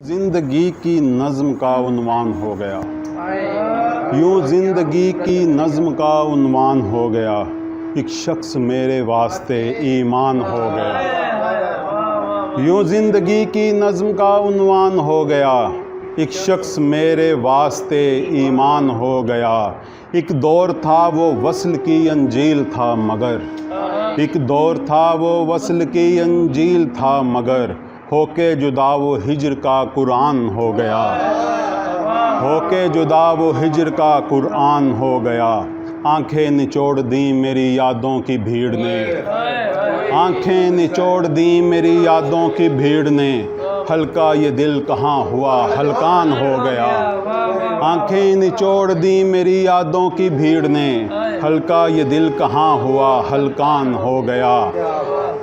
زندگی کی نظم کا عنوان ہو گیا، یوں زندگی کی نظم کا عنوان ہو گیا، ایک شخص میرے واسطے ایمان ہو گیا۔ یوں زندگی کی نظم کا عنوان ہو گیا، ایک شخص میرے واسطے ایمان ہو گیا۔ ایک دور تھا وہ وصل کی انجیل تھا مگر، ایک دور تھا وہ وصل کی انجیل تھا مگر، ہو کے جدا وہ ہجر کا قرآن ہو گیا، ہو کے جدا وہ ہجر کا قرآن ہو گیا۔ آنکھیں نچوڑ دیں میری یادوں کی بھیڑ نے، آنکھیں نچوڑ دیں میری یادوں کی بھیڑ نے، ہلکا یہ دل کہاں ہوا ہلکان ہو گیا۔ آنکھیں نچوڑ دیں میری یادوں کی بھیڑ نے، ہلکا یہ دل کہاں ہوا ہلکان ہو گیا۔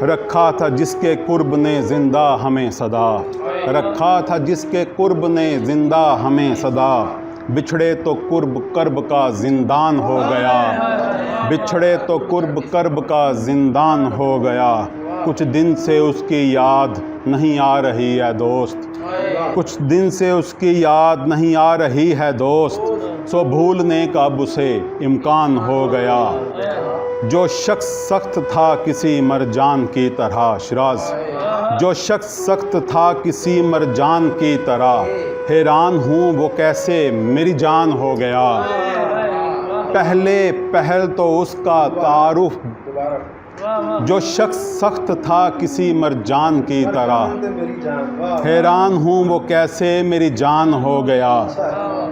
رکھا تھا جس کے قرب نے زندہ ہمیں صدا، رکھا تھا جس کے قرب نے زندہ ہمیں صدا، بچھڑے تو قرب کرب کا زندان ہو گیا، بچھڑے تو قرب کرب کا زندان ہو گیا۔ کچھ دن سے اس کی یاد نہیں آ رہی ہے دوست، کچھ دن سے اس کی یاد نہیں آ رہی ہے دوست، سو بھولنے کا اب اسے امکان ہو گیا۔ جو شخص سخت تھا کسی مرجان کی طرح، شراز، جو شخص سخت تھا کسی مرجان کی طرح، حیران ہوں وہ کیسے میری جان ہو گیا۔ پہلے پہل تو اس کا تعارف، جو شخص سخت تھا کسی مرجان کی طرح، حیران ہوں وہ کیسے میری جان ہو گیا۔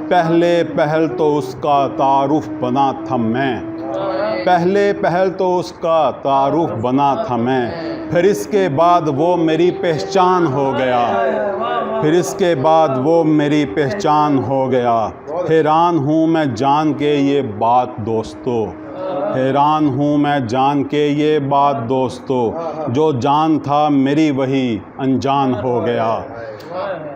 پہلے پہل تو اس کا تعارف بنا تھا میں، پہلے پہل تو اس کا تعارف بنا تھا میں، پھر اس کے بعد وہ میری پہچان ہو گیا، پھر اس کے بعد وہ میری پہچان ہو گیا۔ حیران ہوں میں جان کے یہ بات دوستو، حیران ہوں میں جان کے یہ بات دوستو، جو جان تھا میری وہی انجان ہو گیا۔